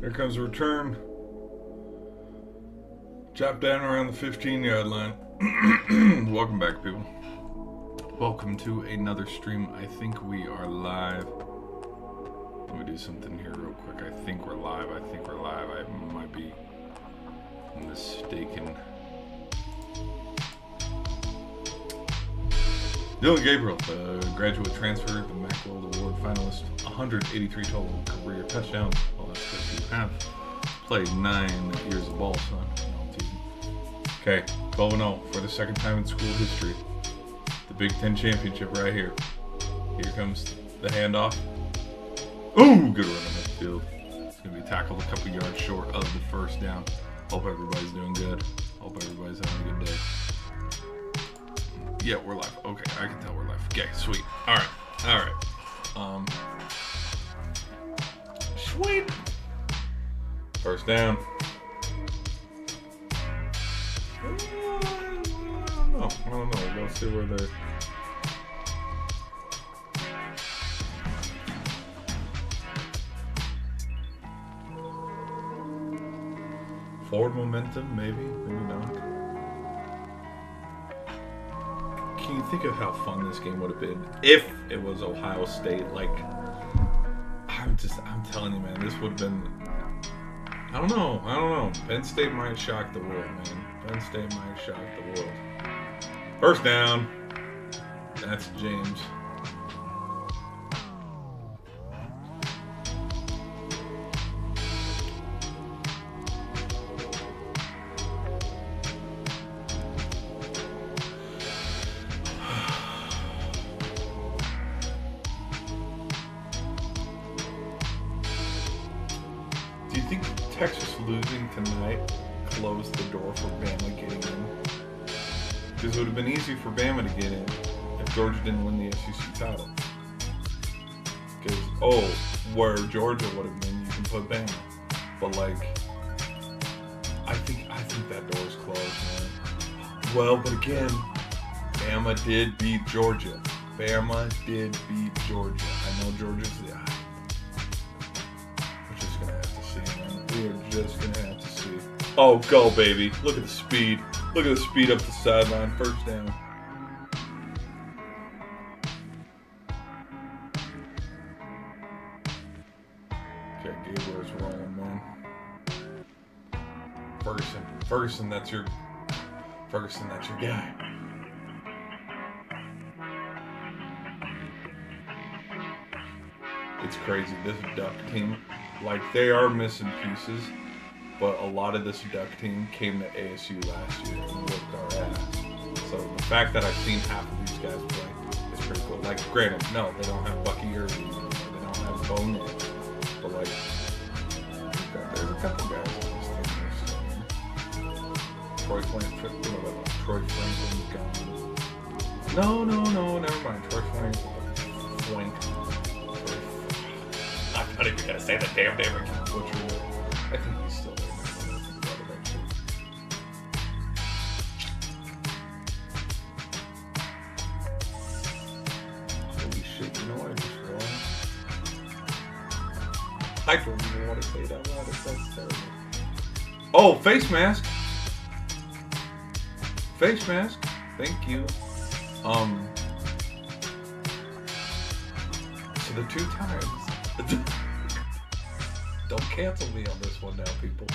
Here comes the return. Chop down around the 15-yard line. Welcome back, people. Welcome to another stream. I think we are live. Let me do something here real quick. I think we're live. I might be mistaken. Dylan Gabriel, the graduate transfer, the Maxwell Award finalist, 183 total career touchdowns. Well, that's because you have played 9 years of ball, son. No, teasing. Okay, 12-0 for the second time in school history. The Big Ten championship right here. Here comes the handoff. Ooh, good run in the field. It's going to be tackled a couple yards short of the first down. Hope everybody's doing good. Hope everybody's having a good day. Yeah, we're live. Okay, I can tell we're live. Okay, sweet. Alright. Sweet. First down. I don't know. Let's see where they're... Forward momentum, maybe not. Can you think of how fun this game would have been if it was Ohio State? Like, I'm telling you, man, this would have been, I don't know. Penn State might shock the world, man. Penn State might shock the world. First down. That's James. Do you think Texas losing tonight closed the door for Bama getting in? Because it would have been easy for Bama to get in if Georgia didn't win the SEC title. Because, where Georgia would have been, you can put Bama. But, like, I think that door's closed, man. Well, but again, Bama did beat Georgia. I know Georgia's the eye. We're just going to have to see, man. We are just going to have to see. Oh, go, baby. Look at the speed. Look at the speed up the sideline. First down. Okay, Gabriel's rolling, man. Ferguson, that's your guy. It's crazy. This Duck team, like, they are missing pieces. But a lot of this Duck team came to ASU last year and whipped our ass. So the fact that I've seen half of these guys play is pretty cool. Like, granted, no, they don't have Bucky Irving, they don't have Bo Nix, but like, there's a couple guys on this team. Troy Franklin's gone. No, never mind. Troy Franklin. I'm not even gonna say the damn name again. I think he's still there. Holy shit, you know what I just realized? I don't even want to say that loud. That's terrible. Oh, face mask. Face mask. Thank you. So the 2 times. Don't cancel me on this one now, people.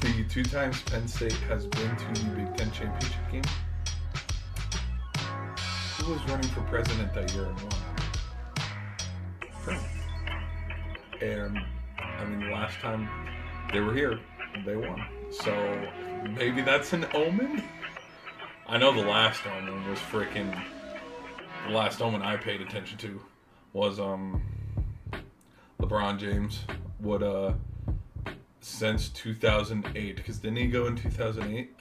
The 2 times Penn State has been to the Big Ten championship game. Who was running for president that year and won? Trump. And I mean, the last time they were here, they won. So maybe that's an omen. I know the last omen was freaking. The last omen I paid attention to was LeBron James would since 2008, because didn't he go in 2008?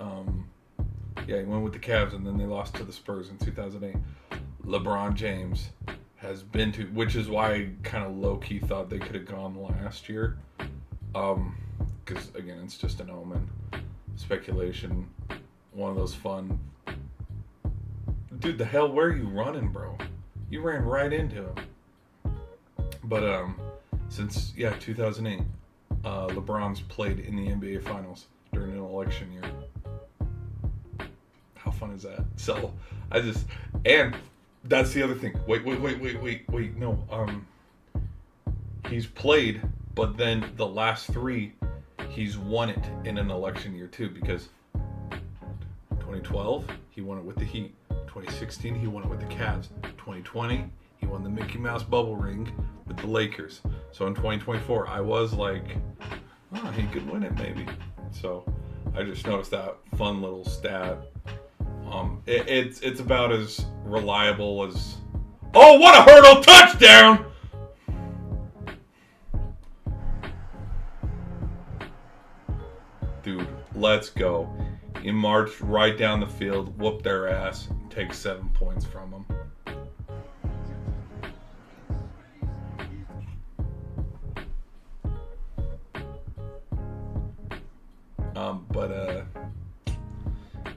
Yeah, he went with the Cavs and then they lost to the Spurs in 2008. LeBron James has been to, which is why I kind of low-key thought they could have gone last year. Because again, it's just an omen, speculation, one of those fun. Dude, the hell, where are you running, bro? You ran right into him. But since 2008, LeBron's played in the NBA Finals during an election year. How fun is that? So and that's the other thing. Wait. No, he's played, but then the last 3, he's won it in an election year too, because 2012 he won it with the Heat. 2016 he won it with the Cavs. 2020 he won the Mickey Mouse bubble ring with the Lakers. So in 2024 I was like, oh, he could win it maybe. So I just noticed that fun little stat. It's about as reliable as, oh, what a hurdle touchdown! Dude, let's go. He marched right down the field, whooped their ass, take 7 points from them.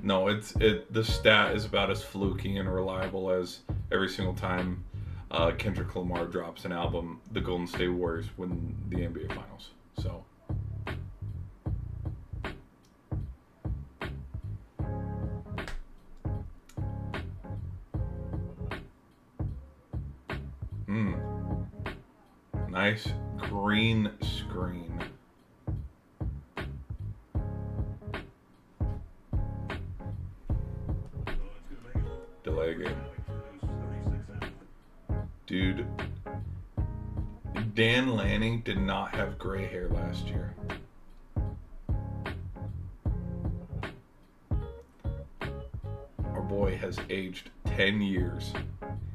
No, the stat is about as fluky and reliable as every single time Kendrick Lamar drops an album, the Golden State Warriors win the NBA Finals. So. Nice green screen. Delay game. Dude, Dan Lanning did not have gray hair last year. Our boy has aged 10 years.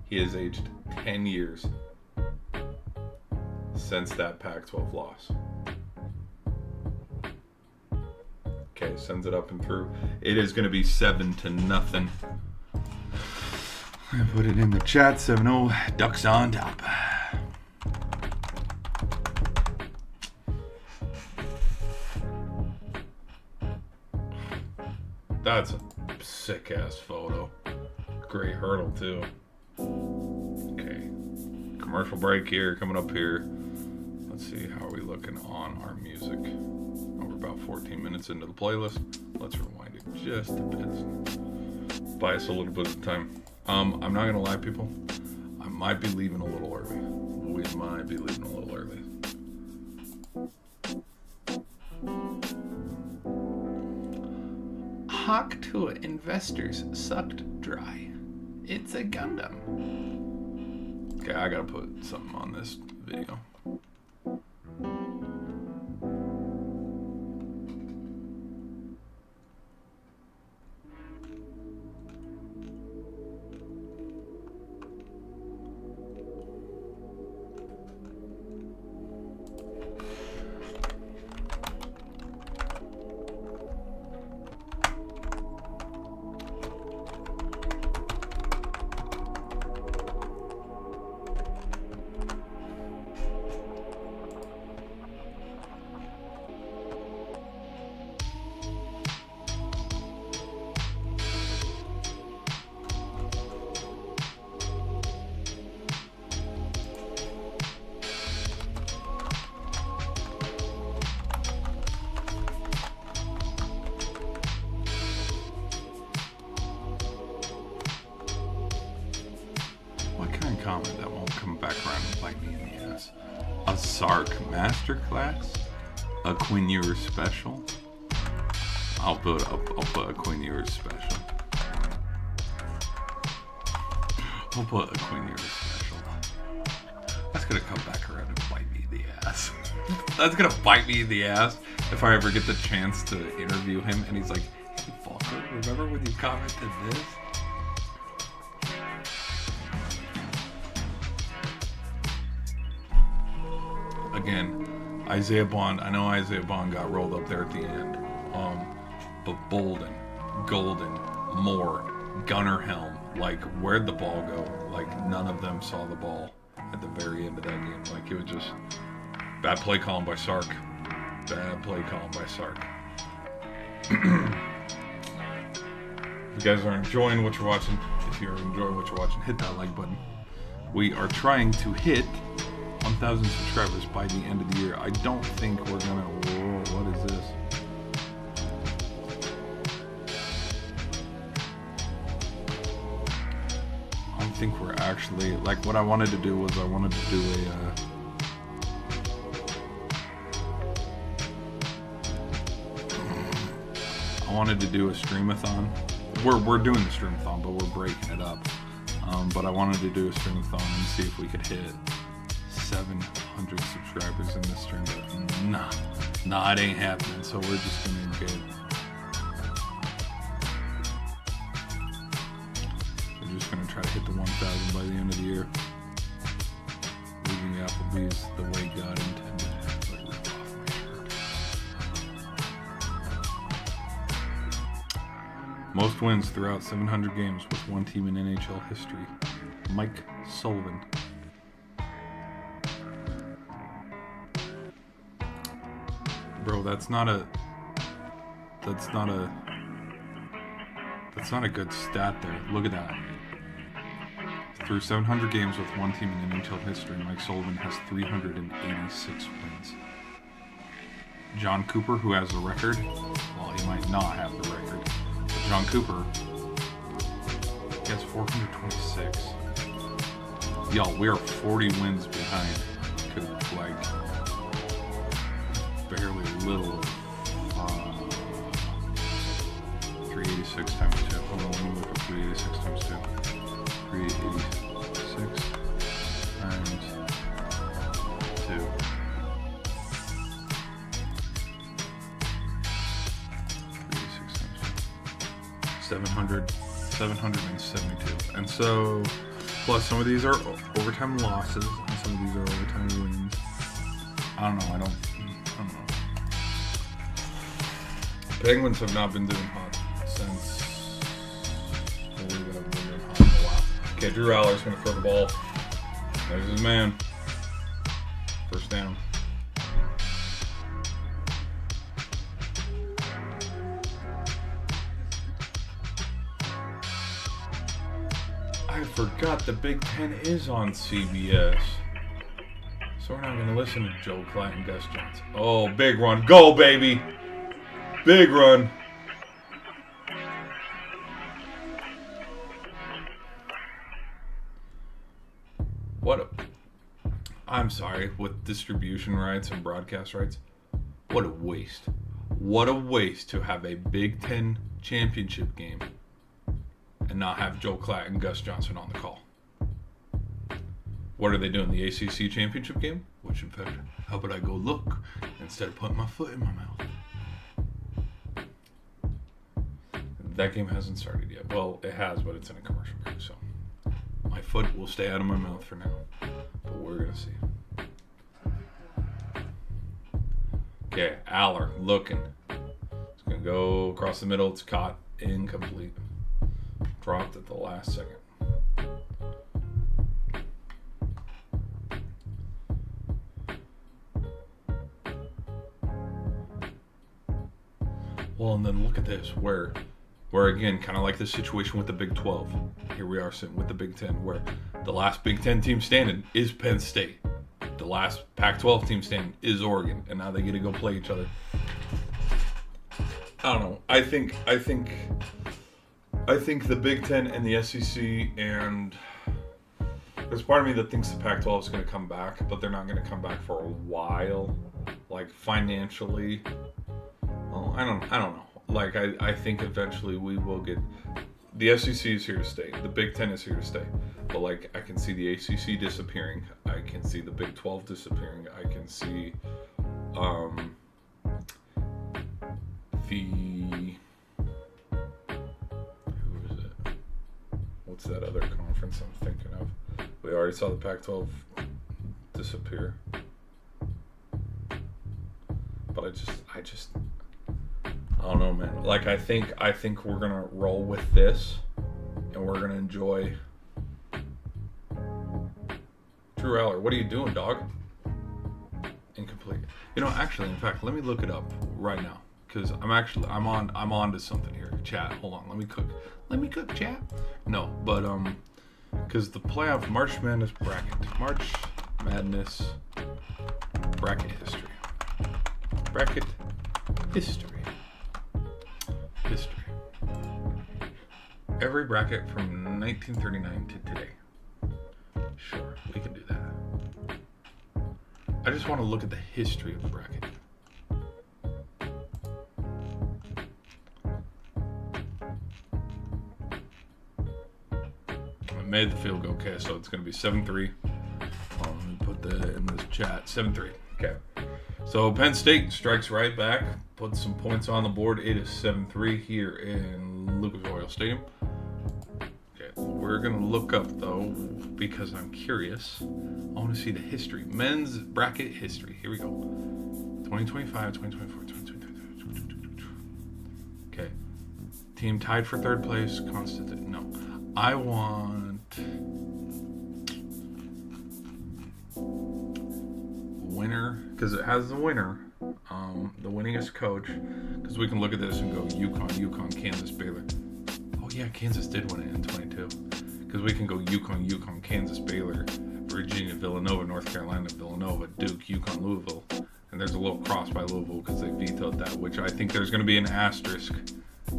He has aged 10 years since that Pac-12 loss. Okay, sends it up and through. It is going to be 7-0. I put it in the chat. 7-0. Ducks on top. That's a sick ass photo. Great hurdle too. Okay. Commercial break here, coming up here. Let's see, how are we looking on our music? Oh, we're about 14 minutes into the playlist. Let's rewind it just a bit. Buy us a little bit of time. I'm not gonna lie, people. I might be leaving a little early. We might be leaving a little early. Hawk to investors sucked dry. It's a Gundam. Okay, I gotta put something on this video. Comment that won't come back around and bite me in the ass. A Sark Masterclass? A Quinn Ewers special? I'll put a Quinn Ewers special. I'll put a Quinn Ewers special. That's gonna come back around and bite me in the ass. That's gonna bite me in the ass if I ever get the chance to interview him and he's like, hey fucker, remember when you commented this? Again, Isaiah Bond. I know Isaiah Bond got rolled up there at the end. But Bolden, Golden, Moore, Gunnar Helm, like, where'd the ball go? Like, none of them saw the ball at the very end of that game. Like, it was just bad play calling by Sark. Bad play calling by Sark. If you guys are enjoying what you're watching, hit that like button. We are trying to hit 1,000 subscribers by the end of the year. I don't think we're gonna. Whoa, what is this? I don't think we're actually, like, what I wanted to do was I wanted to do a streamathon. We're doing the streamathon, but we're breaking it up. But I wanted to do a streamathon and see if we could hit 700 subscribers in this stream. But nah, it ain't happening. So we're just gonna get. We're just gonna try to hit the 1,000 by the end of the year. Leaving Applebee's the way God intended. Like, rip off my shirt. Most wins throughout 700 games with one team in NHL history. Mike Sullivan. Bro, that's not a good stat there. Look at that. Through 700 games with one team in NHL history, Mike Sullivan has 386 wins. John Cooper, who has the record, well, he might not have the record, but John Cooper, he has 426. Y'all, we are 40 wins behind. Because, like, barely little. 386 times 2. Hold on, let me look up 386 times 2. 386 times 2. 386 times 2. 772. And so, plus some of these are overtime losses, and some of these are overtime wins. I don't know. Penguins have not been doing hot since. Well, we haven't been doing hot in a while. Okay, Drew Aller's going to throw the ball. There's his man. First down. I forgot the Big Ten is on CBS. So we're not going to listen to Joe Clark and Gus Johnson. Oh, big run. Go, baby. Big run. I'm sorry, with distribution rights and broadcast rights, what a waste. What a waste to have a Big Ten championship game and not have Joe Klatt and Gus Johnson on the call. What are they doing? The ACC championship game? Which, in fact, how about I go look instead of putting my foot in my mouth? That game hasn't started yet. Well, it has, but it's in a commercial break, so my foot will stay out of my mouth for now. But we're going to see. Okay, Aller looking. It's going to go across the middle. It's caught. Incomplete. Dropped at the last second. Well, and then look at this, where again, kind of like the situation with the Big 12. Here we are sitting with the Big 10, where the last Big 10 team standing is Penn State. The last Pac-12 team standing is Oregon, and now they get to go play each other. I don't know. I think the Big 10 and the SEC, and there's part of me that thinks the Pac-12 is going to come back, but they're not going to come back for a while, like financially. Well, I don't know. Like, I think eventually we will get... The SEC is here to stay. The Big Ten is here to stay. But, like, I can see the ACC disappearing. I can see the Big 12 disappearing. I can see the... Who is it? What's that other conference I'm thinking of? We already saw the Pac-12 disappear. But I just... I don't know, man. Like, I think we're gonna roll with this, and we're gonna enjoy. Drew Aller, what are you doing, dog? Incomplete. You know, actually, in fact, let me look it up right now, because I'm on to something here. Chat, hold on. Let me cook, chat. No, but because the playoff March Madness bracket, March Madness bracket history. Bracket history. History. Every bracket from 1939 to today. Sure, we can do that. I just want to look at the history of the bracket. I made the field goal, okay, so it's going to be 7-3. Let me put that in this chat. 7-3. Okay. So Penn State strikes right back, puts some points on the board. It is 7-3 here in Lucas Oil Stadium. Okay, we're going to look up, though, because I'm curious. I want to see the history. Men's bracket history. Here we go. 2025, 2024, 2023. Okay. Team tied for third place. Constant. No. I want winner, because it has the winner, the winningest coach, because we can look at this and go UConn, Kansas, Baylor. Oh yeah, Kansas did win it in 22, because we can go UConn, Kansas, Baylor, Virginia, Villanova, North Carolina, Villanova, Duke, UConn, Louisville, and there's a little cross by Louisville because they vetoed that, which I think there's going to be an asterisk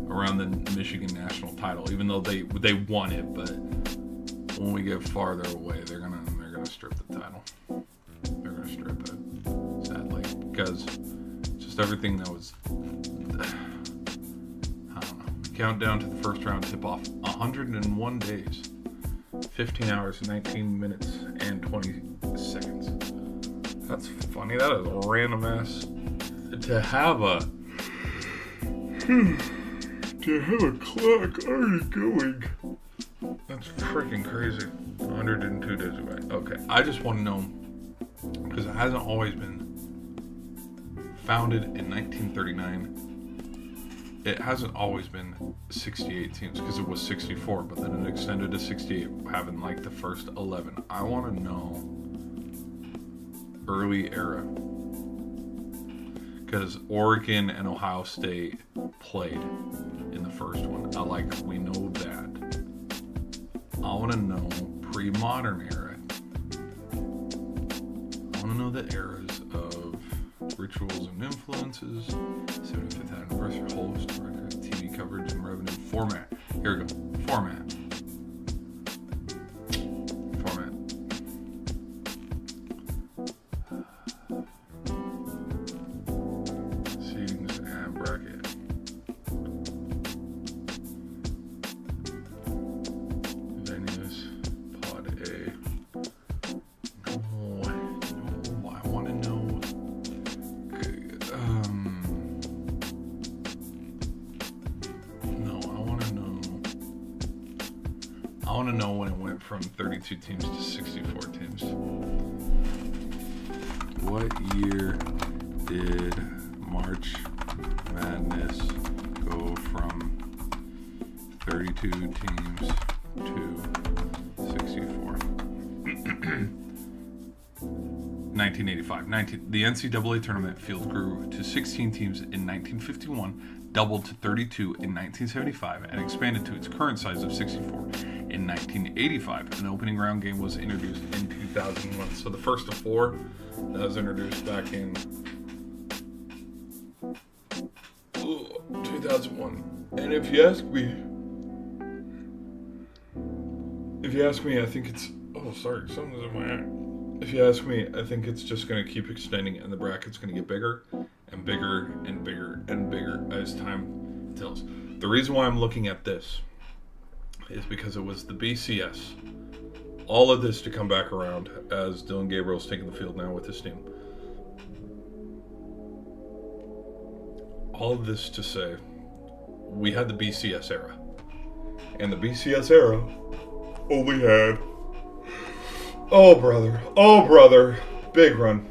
around the Michigan national title, even though they won it, but when we get farther away, they're gonna strip the title. They're gonna strip it, sadly, because just everything that was, I don't know. Countdown to the first round tip-off, 101 days, 15 hours, 19 minutes, and 20 seconds. That's funny. That is a random ass to have a clock already going. That's freaking crazy. 102 days away. Okay, I just want to know, because it hasn't always been founded in 1939. It hasn't always been 68 teams, because it was 64, but then it extended to 68, having like the first 11. I want to know early era, because Oregon and Ohio State played in the first one. We know that. I want to know pre-modern era. I want to know the eras of rituals and influences, 75th anniversary, host, record, TV coverage, and revenue. Format. Here we go. Format. Seedings and bracket. Venues. Pod A. No, I want to know. No, I want to know when it went from 32 teams to 64 teams. What year did March Madness go from 32 teams to 64? 1985. The NCAA tournament field grew to 16 teams in 1951, doubled to 32 in 1975, and expanded to its current size of 64 in 1985. An opening round game was introduced in 2001. So the first of four that was introduced back in 2001. And if you ask me, I think it's, something's in my eye. If you ask me, I think it's just going to keep extending, and the bracket's going to get bigger and bigger and bigger and bigger as time tells. The reason why I'm looking at this is because it was the BCS. All of this to come back around as Dylan Gabriel's taking the field now with his team. All of this to say, we had the BCS era. And the BCS era only had, oh brother, big run.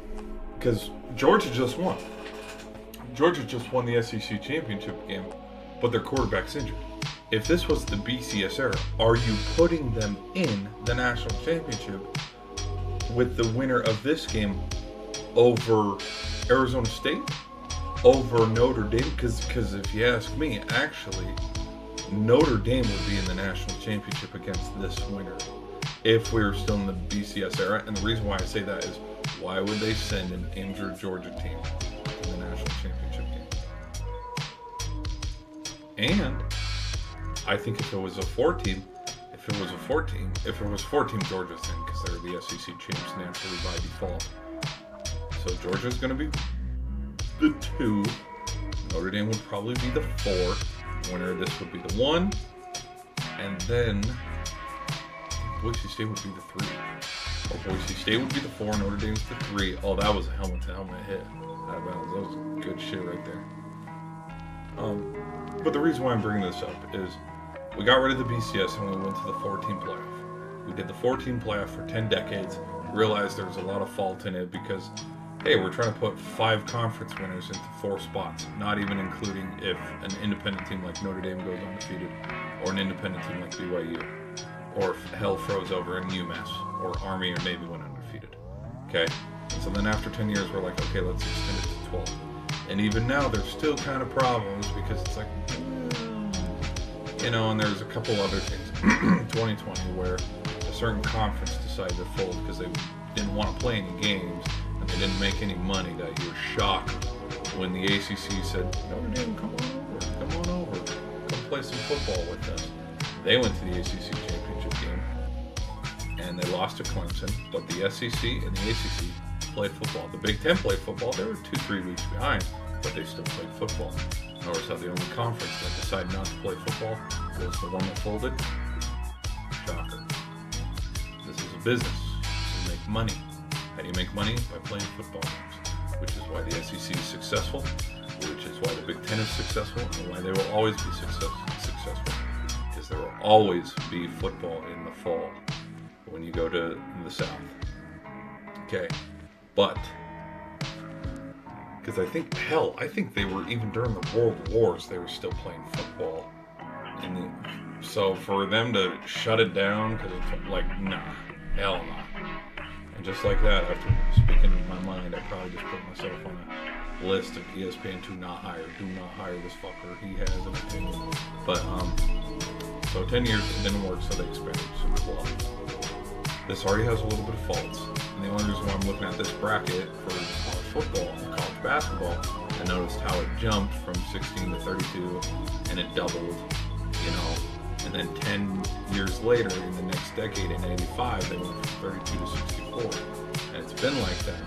Because Georgia just won. Georgia just won the SEC championship game, but their quarterback's injured. If this was the BCS era, are you putting them in the national championship with the winner of this game over Arizona State, over Notre Dame? Because if you ask me, actually, Notre Dame would be in the national championship against this winner. if we were still in the BCS era. And the reason why I say that is, why would they send an injured Georgia team to the national championship game? And I think if it was a 4-team Georgia's in, because they're the SEC champs naturally by default. So Georgia's going to be the 2. Notre Dame would probably be the 4. Winner of this would be the 1. And then Boise State would be the 3. Or Boise State would be the 4, Notre Dame's the 3. Oh, that was a helmet-to-helmet hit. Out of bounds. That was good shit right there. But the reason why I'm bringing this up is we got rid of the BCS and we went to the 4-team playoff. We did the 4-team playoff for 10 decades. Realized there was a lot of fault in it because, hey, we're trying to put 5 conference winners into 4 spots, not even including if an independent team like Notre Dame goes undefeated, or an independent team like BYU, or if hell froze over in UMass, or Army or Navy went undefeated. Okay? So then after 10 years, we're like, okay, let's extend it to 12. And even now, there's still kind of problems because it's like, and there's a couple other things. 2020, where a certain conference decided to fold because they didn't want to play any games and they didn't make any money that year. Shock when the ACC said, Notre Dame, come on over, come play some football with us. They went to the ACC championship game and they lost to Clemson, but the SEC and the ACC played football. The Big Ten played football. They were 2-3 weeks behind, but they still played football. Notice how the only conference that decided not to play football was the one that folded. Shocker. This is a business. You make money. How do you make money? By playing football games. Which is why the SEC is successful, which is why the Big Ten is successful, and why they will always be successful. Because there will always be football in the fall when you go to the South. Okay, but because I think they were, even during the World Wars, they were still playing football. So for them to shut it down, because it's like, nah, hell nah. And just like that, after speaking in my mind, I probably just put myself on a list of ESPN to not hire. Do not hire this fucker. He has an opinion. But, so 10 years, it didn't work, so they expanded Super Bowl. This already has a little bit of faults. And the only reason why I'm looking at this bracket for college football and college basketball, I noticed how it jumped from 16 to 32, and it doubled, and then 10 years later, in the next decade, in 85, they went from 32 to 64. And it's been like that.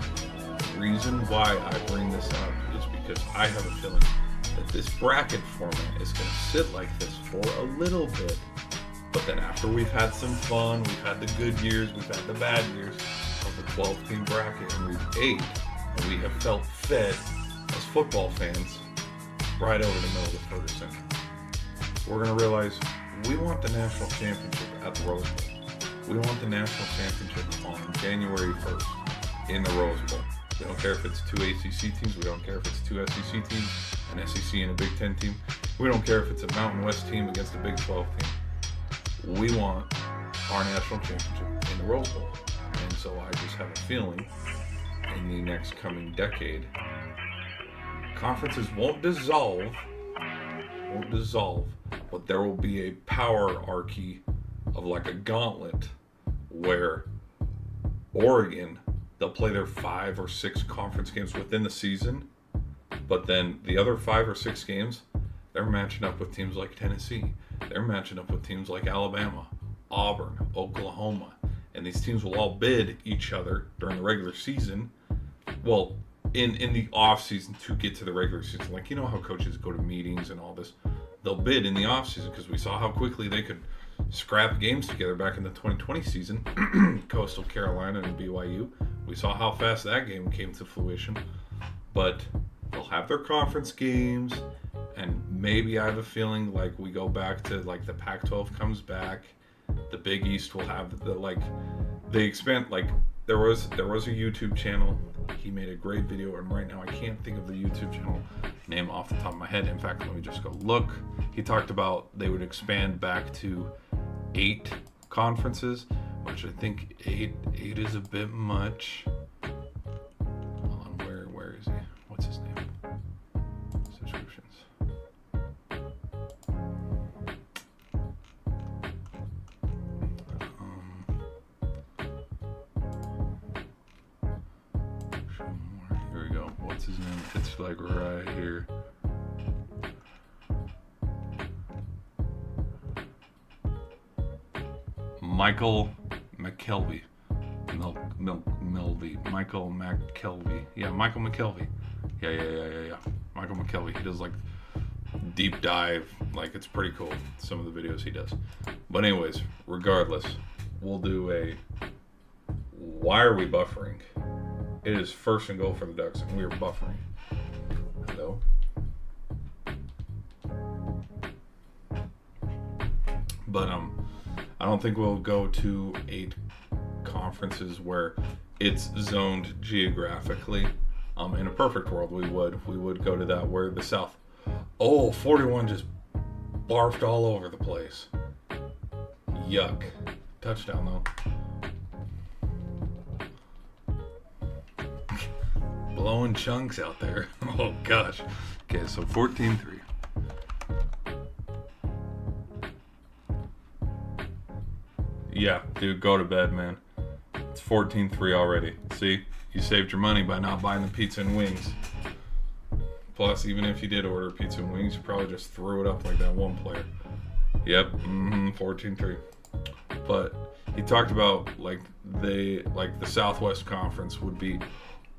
The reason why I bring this up is because I have a feeling that this bracket format is going to sit like this for a little bit. But then after we've had some fun, we've had the good years, we've had the bad years of the 12-team bracket, and we've ate, and we have felt fed as football fans right over the middle of the Ferguson. We're going to realize we want the national championship at the Rose Bowl. We want the national championship on January 1st in the Rose Bowl. We don't care if it's 2 ACC teams. We don't care if it's 2 SEC teams, an SEC and a Big Ten team. We don't care if it's a Mountain West team against a Big 12 team. We want our national championship in the Rose Bowl. And so I just have a feeling in the next coming decade, conferences won't dissolve, but there will be a powerarchy of like a gauntlet where Oregon, they'll play their 5 or 6 conference games within the season, but then the other 5 or 6 games, they're matching up with teams like Tennessee. They're matching up with teams like Alabama, Auburn, Oklahoma, and these teams will all bid each other during the regular season. Well, in the off season to get to the regular season, like how coaches go to meetings and all this, they'll bid in the off season because we saw how quickly they could scrap games together back in the 2020 season. Coastal Carolina and BYU, we saw how fast that game came to fruition. But they'll have their conference games, and maybe I have a feeling like we go back to like the Pac-12 comes back, the Big East will have they expand. Like there was a YouTube channel. He made a great video, and right now I can't think of the YouTube channel name off the top of my head. In fact, let me just go look. He talked about they would expand back to 8 conferences, which I think 8 is a bit much. Hold on, where is he? What's his name? Subscriptions. show more. Here we go. What's his name? It's like right here. Michael McKelvey. Michael McKelvey. Yeah, Michael McKelvey. Yeah. Michael McKelvey. He does like deep dive. Like, it's pretty cool, some of the videos he does. But anyways, regardless, we'll do a why are we buffering? It is first and goal for the Ducks, and we are buffering. Hello? But I don't think we'll go to 8 conferences where it's zoned geographically. In a perfect world, we would go to that where the South. Oh, 41 just barfed all over the place. Yuck. Touchdown though. Blowing chunks out there. Oh gosh. Okay, so 14-3. Yeah, dude, go to bed, man. It's 14-3 already. See? You saved your money by not buying the pizza and wings. Plus, even if you did order pizza and wings, you probably just threw it up like that one player. Yep, 14-3. But he talked about like the Southwest Conference would be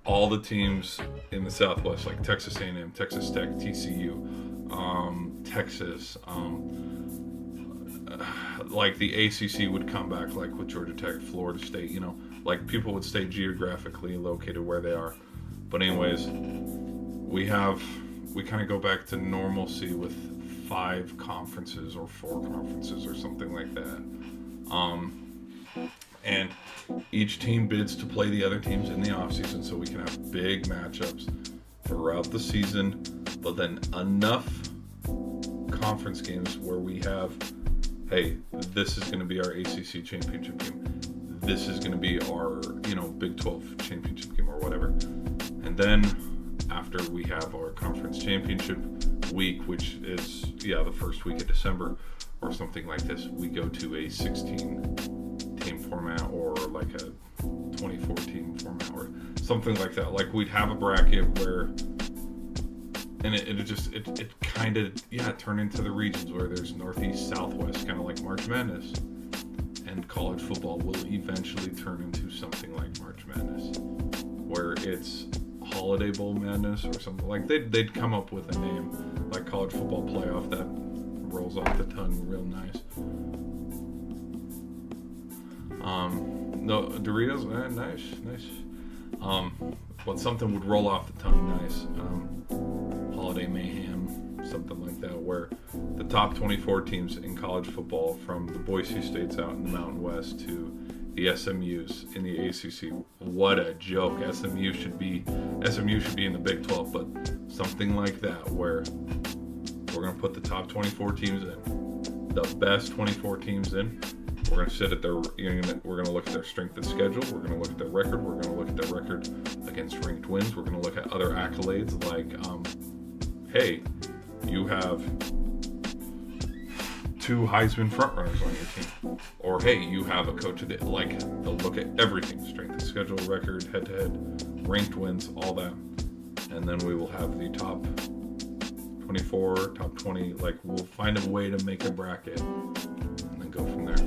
all the teams in the Southwest, like Texas A&M, Texas Tech, TCU, Texas, like the ACC would come back, like with Georgia Tech, Florida State, you know, like people would stay geographically located where they are. But anyways, we kind of go back to normalcy with 5 conferences or 4 conferences or something like that. And each team bids to play the other teams in the offseason so we can have big matchups throughout the season, but then enough conference games where we have, hey, this is going to be our ACC championship game. This is going to be our, Big 12 championship game or whatever. And then after we have our conference championship week, which is, the first week of December or something like this, we go to a 16-team format or like a 24-team format or something like that. Like we'd have a bracket where, and it kind of, turned into the regions where there's Northeast, Southwest, kind of like March Madness. And college football will eventually turn into something like March Madness, where it's Holiday Bowl Madness or something. Like they'd come up with a name like college football playoff that rolls off the tongue real nice. No Doritos, nice. But something would roll off the tongue nice. Holiday Mayhem, something like that, where the top 24 teams in college football, from the Boise States out in the Mountain West to the SMUs in the ACC. What a joke! SMU should be in the Big 12, but something like that, where we're gonna put the top 24 teams in, the best 24 teams in. We're gonna sit at their, we're gonna look at their strength of schedule. We're gonna look at their record. We're gonna look at their record against ranked wins. We're gonna look at other accolades like, hey, you have 2 Heisman frontrunners on your team, or hey, you have a coach of the, like, they'll look at everything: strength of schedule, record, head-to-head, ranked wins, all that, and then we will have the top 24, top 20. Like, we'll find a way to make a bracket and then go from there.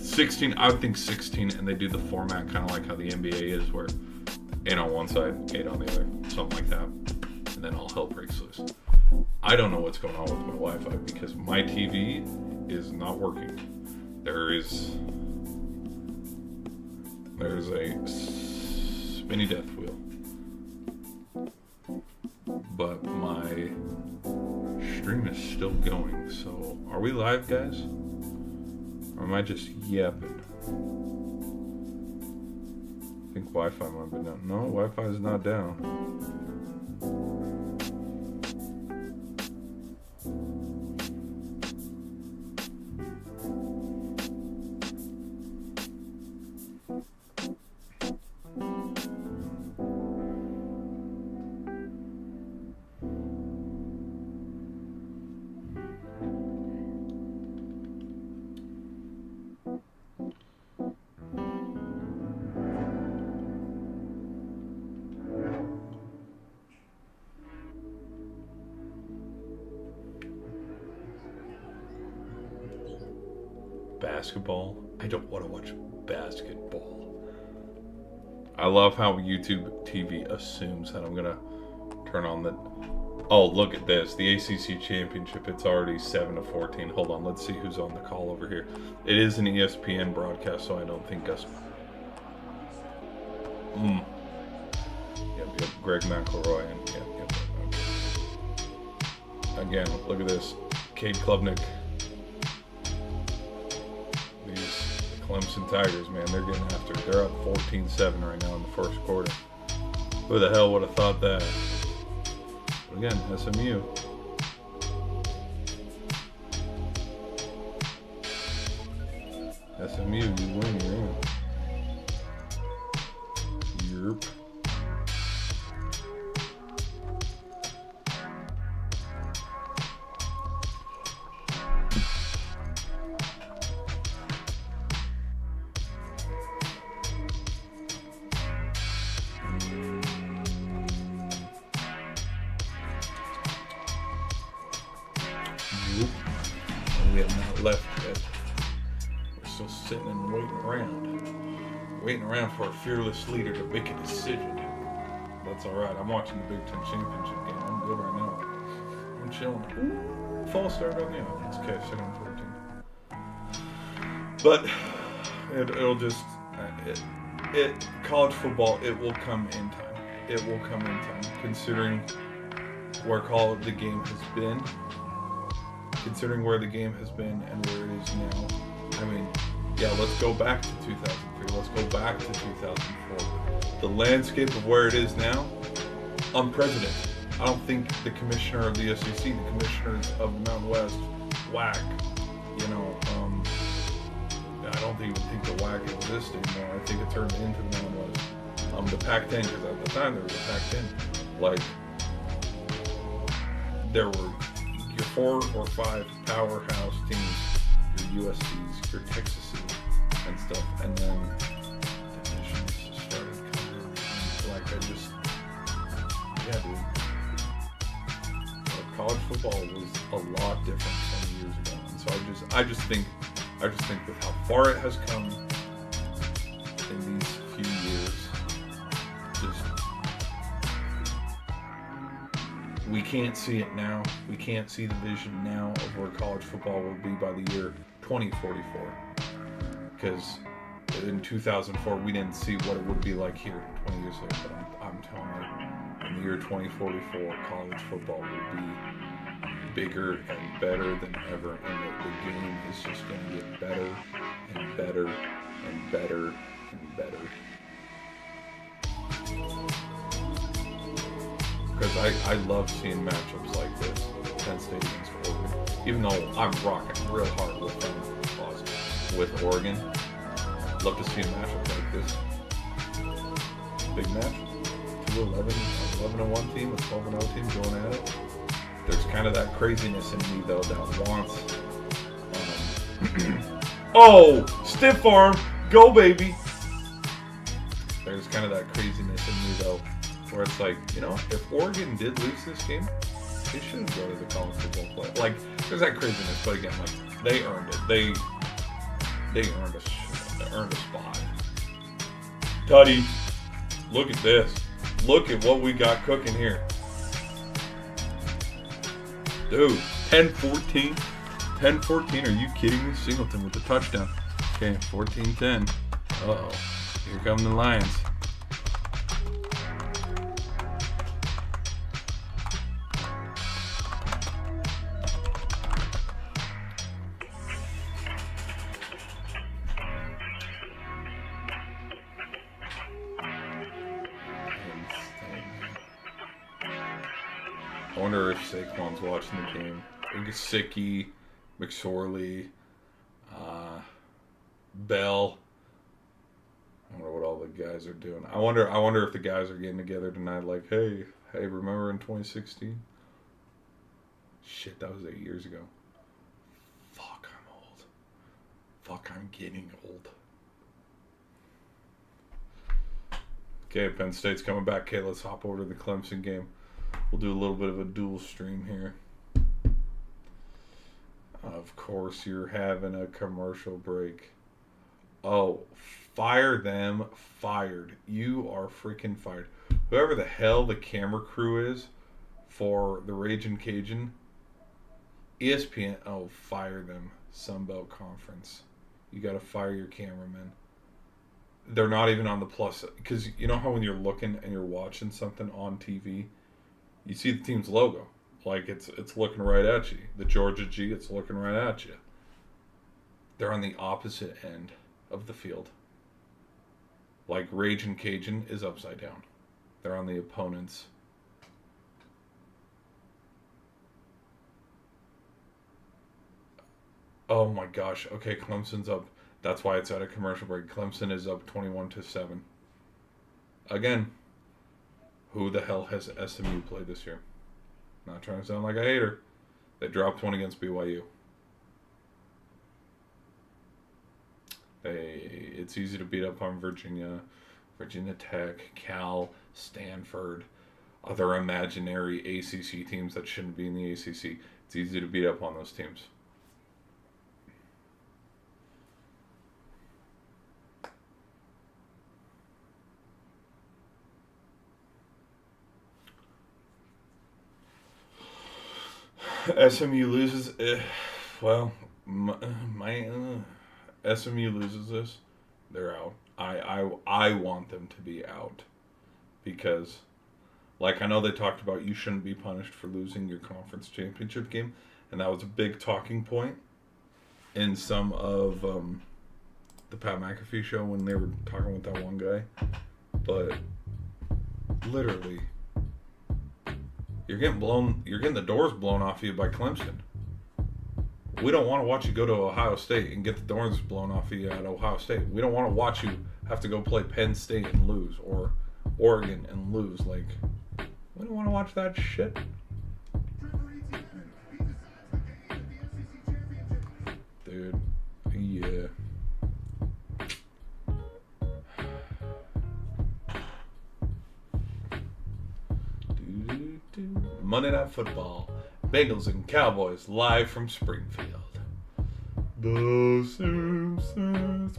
16, I would think 16, and they do the format kind of like how the NBA is, where 8 on one side, 8 on the other, something like that, and then all hell breaks loose. I don't know what's going on with my Wi-Fi because my TV is not working. There's a spinny death wheel, but my stream is still going. So, are we live, guys? Or am I just yapping? I think Wi-Fi might be down. No, Wi-Fi is not down. basketball. I don't want to watch basketball. I love how YouTube TV assumes that I'm going to turn on the... Oh, look at this. The ACC Championship. It's already 7-14. Hold on. Let's see who's on the call over here. It is an ESPN broadcast, so I don't think us... Yep. Greg McElroy. And yep. Again, look at this. Cade Klubnik. These Clemson Tigers, man, they're getting after it. They're up 14-7 right now in the first quarter. Who the hell would have thought that? But again, SMU. SMU, you win, you're in. Yerp. We have not left yet. We're still sitting and waiting around for a fearless leader to make a decision. That's all right. I'm watching the Big Ten Championship game. I'm good right now. I'm chilling. Ooh, false start on the offense. Okay, 2-14. But it'll just college football. It will come in time. It will come in time, considering where the game has been. Considering where the game has been and where it is now. I mean, yeah, let's go back to 2003. Let's go back to 2004. The landscape of where it is now, unprecedented. I don't think the commissioner of the SEC, the commissioners of the Mountain West, WAC, I don't even think the WAC exists anymore. I think it turned into the Mountain West. The Pac-10, because at the time there was a Pac-10. Like, there were 4 or 5 powerhouse teams, your USC's, your Texas's, and stuff, and then divisions started coming. Like, dude. College football was a lot different 20 years ago, and so I just think with how far it has come in these few years, we can't see it now. We can't see the vision now of where college football will be by the year 2044. Because in 2004, we didn't see what it would be like here 20 years later. But I'm telling you, in the year 2044, college football will be bigger and better than ever. And the game is just going to get better and better and better and better. Because I love seeing matchups like this, Penn State against Oregon. Even though I'm rocking real hard with Oregon, love to see a matchup like this. Big match. 11-1 team, a 12-0 team going at it. There's kind of that craziness in me though that wants. Oh, stiff arm, go baby. There's kind of that craziness in me though. Where it's like, if Oregon did lose this game, they shouldn't go to the college football play. Like, there's that craziness, but again, like, they earned it. They earned a spot. Tutty, look at this. Look at what we got cooking here. Dude, 10-14. 10-14, are you kidding me? Singleton with the touchdown. Okay, 14-10. Uh-oh. Here come the Lions. I wonder if Saquon's watching the game. Gesicki, McSorley, Bell. I wonder what all the guys are doing. I wonder if the guys are getting together tonight. Like, hey, remember in 2016? Shit, that was 8 years ago. Fuck, I'm old. Fuck, I'm getting old. Okay, Penn State's coming back. Okay, let's hop over to the Clemson game. We'll do a little bit of a dual stream here. Of course, you're having a commercial break. Oh, fire them. Fired. You are freaking fired. Whoever the hell the camera crew is for the Ragin' Cajun, ESPN, oh, fire them. Sunbelt Conference. You got to fire your cameraman. They're not even on the plus. Because you know how when you're looking and you're watching something on TV, you see the team's logo. Like it's looking right at you. The Georgia G, it's looking right at you. They're on the opposite end of the field. Like Ragin' Cajun is upside down. They're on the opponent's. Oh my gosh. Okay, Clemson's up. That's why it's at a commercial break. Clemson is up 21-7. Again, who the hell has SMU played this year? Not trying to sound like a hater. They dropped one against BYU. It's easy to beat up on Virginia, Virginia Tech, Cal, Stanford, other imaginary ACC teams that shouldn't be in the ACC. It's easy to beat up on those teams. SMU loses. Well, SMU loses this, they're out. I want them to be out because, like, I know they talked about you shouldn't be punished for losing your conference championship game, and that was a big talking point in some of the Pat McAfee show when they were talking with that one guy. But literally, you're getting the doors blown off you by Clemson. We don't want to watch you go to Ohio State and get the doors blown off of you at Ohio State. We don't want to watch you have to go play Penn State and lose, or Oregon and lose. Like, we don't want to watch that shit. Dude, yeah. Monday Night Football. Bengals and Cowboys live from Springfield. The Simpsons.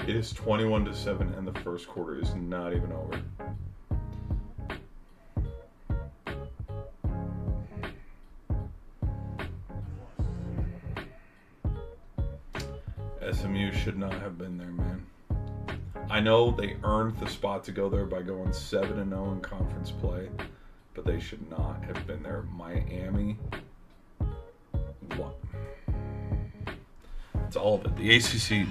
It is 21-7, and the first quarter is not even over. SMU should not have been there, man. I know they earned the spot to go there by going 7-0 in conference play, but they should not have been there. Miami, what? It's all of it. The ACC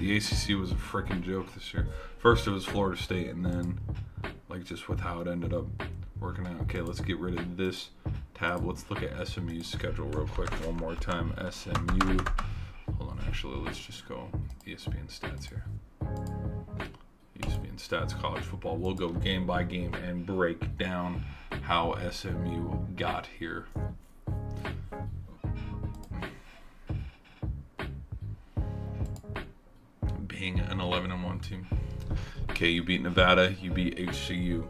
was a freaking joke this year. First it was Florida State, and then, like, just with how it ended up working out. Okay, let's get rid of this tab. Let's look at SMU's schedule real quick one more time. SMU. Hold on, actually, let's just go ESPN stats here. ESPN stats, college football. We'll go game by game and break down how SMU got here. Being an 11-1 team. Okay, you beat Nevada, you beat HCU. You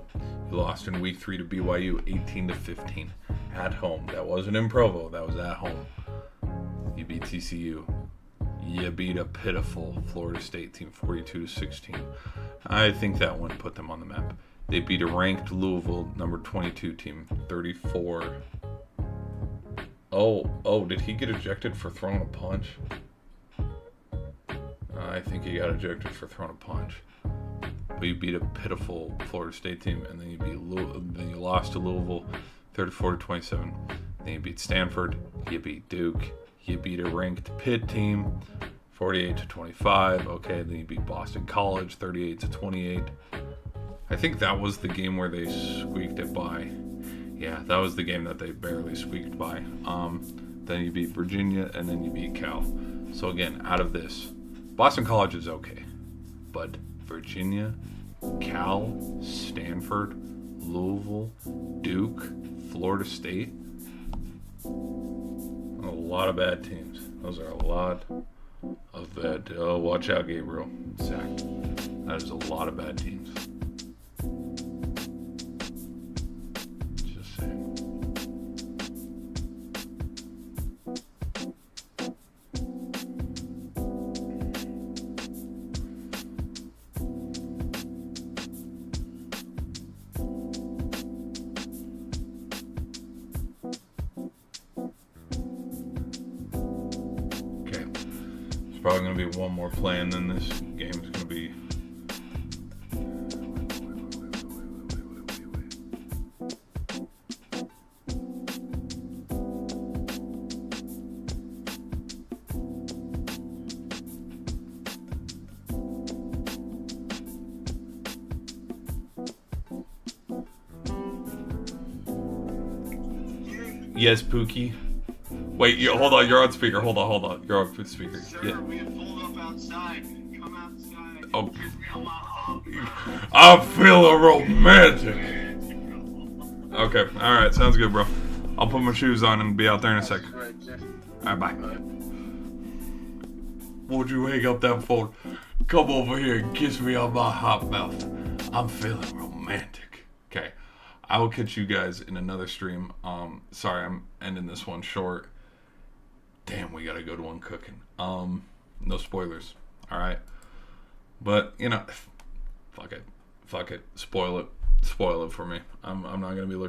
lost in week 3 to BYU 18-15 at home. That wasn't in Provo, that was at home. You beat TCU. You beat a pitiful Florida State team 42-16. I think that one put them on the map. They beat a ranked Louisville number 22 team 34. Oh, did he get ejected for throwing a punch? I think he got ejected for throwing a punch. But you beat a pitiful Florida State team, and then you lost to Louisville 34-27. Then you beat Stanford. You beat Duke. You beat a ranked Pitt team 48-25. Okay, then you beat Boston College 38-28. I think that was the game where they squeaked it by. Yeah, that was the game that they barely squeaked by. Then you beat Virginia, and then you beat Cal. So again, out of this, Boston College is okay, but Virginia, Cal, Stanford, Louisville, Duke, Florida State. A lot of bad teams. Those are a lot of bad. Oh, watch out, Gabriel. Sacked. That is a lot of bad teams. Just saying. Okay. There's probably going to be one more play, and then this game is going to be. Yes, Pookie. Wait, hold on. You're on speaker. Hold on. You're on speaker. Sir, Yeah. we have pulled up outside. Come outside. Oh. Kiss me on my hug. I'm feeling romantic. Okay. All right. Sounds good, bro. I'll put my shoes on and be out there in a second. Right, Jeff. All right. Bye. Won't you hang up that phone? Come over here and kiss me on my hot mouth. I'm feeling romantic. Okay. I will catch you guys in another stream. Sorry, I'm ending this one short. Damn, we gotta go to one cooking. No spoilers. All right. But fuck it. Spoil it for me. I'm not gonna be looking.